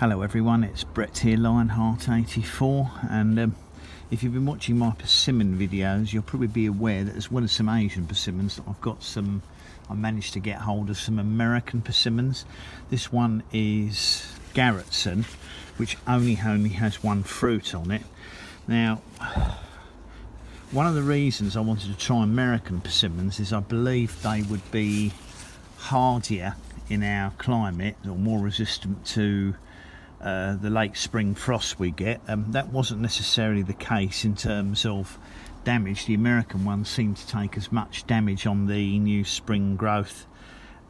Hello everyone, it's Brett here, Lionheart84, and if you've been watching my persimmon videos, you'll probably be aware that as well as some Asian persimmons, I managed to get hold of some American persimmons. This one is Garretson, which only has one fruit on it. Now, one of the reasons I wanted to try American persimmons is I believe they would be hardier in our climate, or more resistant to the late spring frost we get. That wasn't necessarily the case in terms of damage. The American ones seem to take as much damage on the new spring growth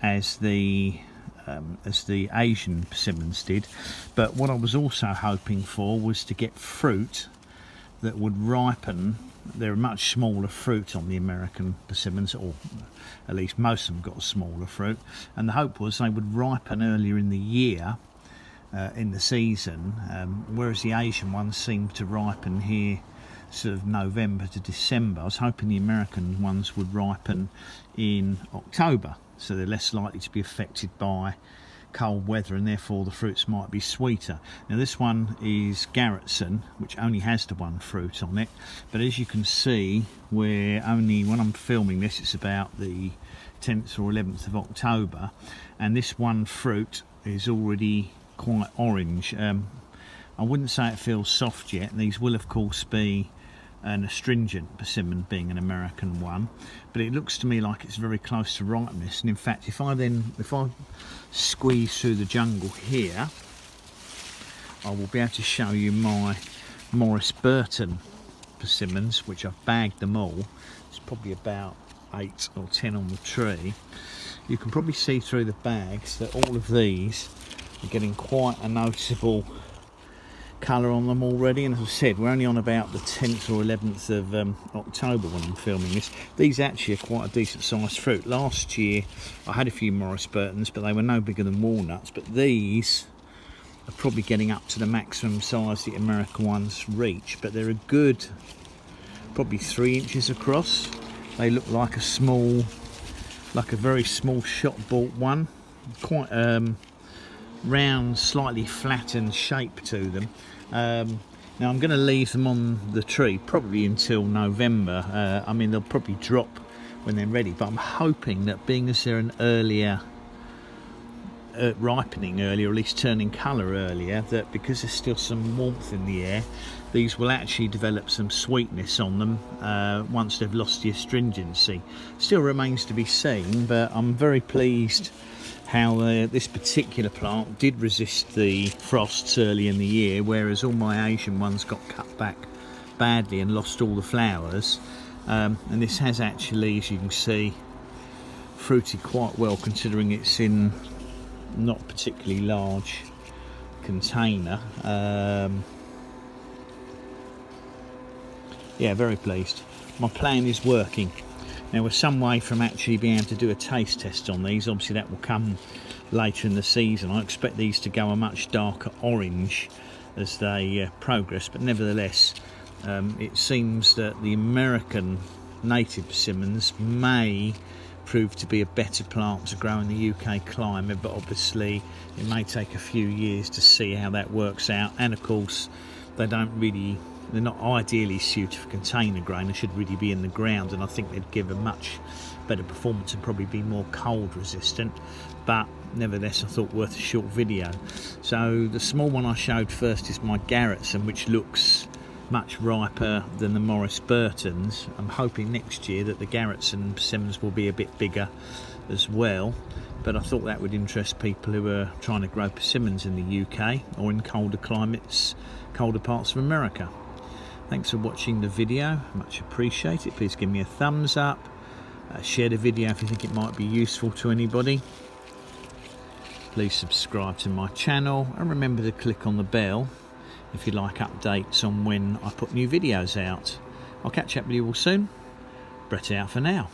as the Asian persimmons did. But what I was also hoping for was to get fruit that would ripen. They're a much smaller fruit on the American persimmons, or at least most of them got a smaller fruit, and the hope was they would ripen earlier in the year, in the season, whereas the Asian ones seem to ripen here sort of November to December. I was hoping the American ones would ripen in October, so they're less likely to be affected by cold weather, and therefore the fruits might be sweeter. Now this one is Garretson, which only has the one fruit on it, but as you can see, when I'm filming this, it's about the 10th or 11th of October, and this one fruit is already quite orange. I wouldn't say it feels soft yet. These will of course be an astringent persimmon, being an American one, but it looks to me like it's very close to ripeness. And in fact, if I squeeze through the jungle here, I will be able to show you my Morris Burton persimmons, which I've bagged them all. It's probably about 8 or 10 on the tree. You can probably see through the bags that all of these are getting quite a noticeable colour on them already, and as I said, we're only on about the 10th or 11th of October when I'm filming this. These actually are quite a decent sized fruit. Last year I had a few Morris Burtons, but they were no bigger than walnuts, but these are probably getting up to the maximum size the American ones reach, but they're a good probably 3 inches across. They look like a very small shop bought one, quite round, slightly flattened shape to them. Now I'm going to leave them on the tree probably until November. I mean, they'll probably drop when they're ready, but I'm hoping that, being as they're an earlier ripening earlier, or at least turning colour earlier, that because there's still some warmth in the air, these will actually develop some sweetness on them once they've lost the astringency. Still remains to be seen, but I'm very pleased how this particular plant did resist the frosts early in the year, whereas all my Asian ones got cut back badly and lost all the flowers. And this has actually, as you can see, fruited quite well, considering it's in not a particularly large container. Yeah, very pleased. My plan is working. Now we're some way from actually being able to do a taste test on these. Obviously that will come later in the season. I expect these to go a much darker orange as they progress, but nevertheless it seems that the American native persimmons may prove to be a better plant to grow in the UK climate, but obviously it may take a few years to see how that works out. And of course they're not ideally suited for container growing. They should really be in the ground, and I think they'd give a much better performance and probably be more cold resistant. But nevertheless, I thought worth a short video. So the small one I showed first is my Garretson, which looks much riper than the Morris Burtons. I'm hoping next year that the Garretson persimmons will be a bit bigger as well, but I thought that would interest people who are trying to grow persimmons in the UK or in colder climates, colder parts of America. Thanks for watching the video, much appreciated. Please give me a thumbs up, share the video if you think it might be useful to anybody. Please subscribe to my channel, and remember to click on the bell if you'd like updates on when I put new videos out. I'll catch up with you all soon. Brett out for now.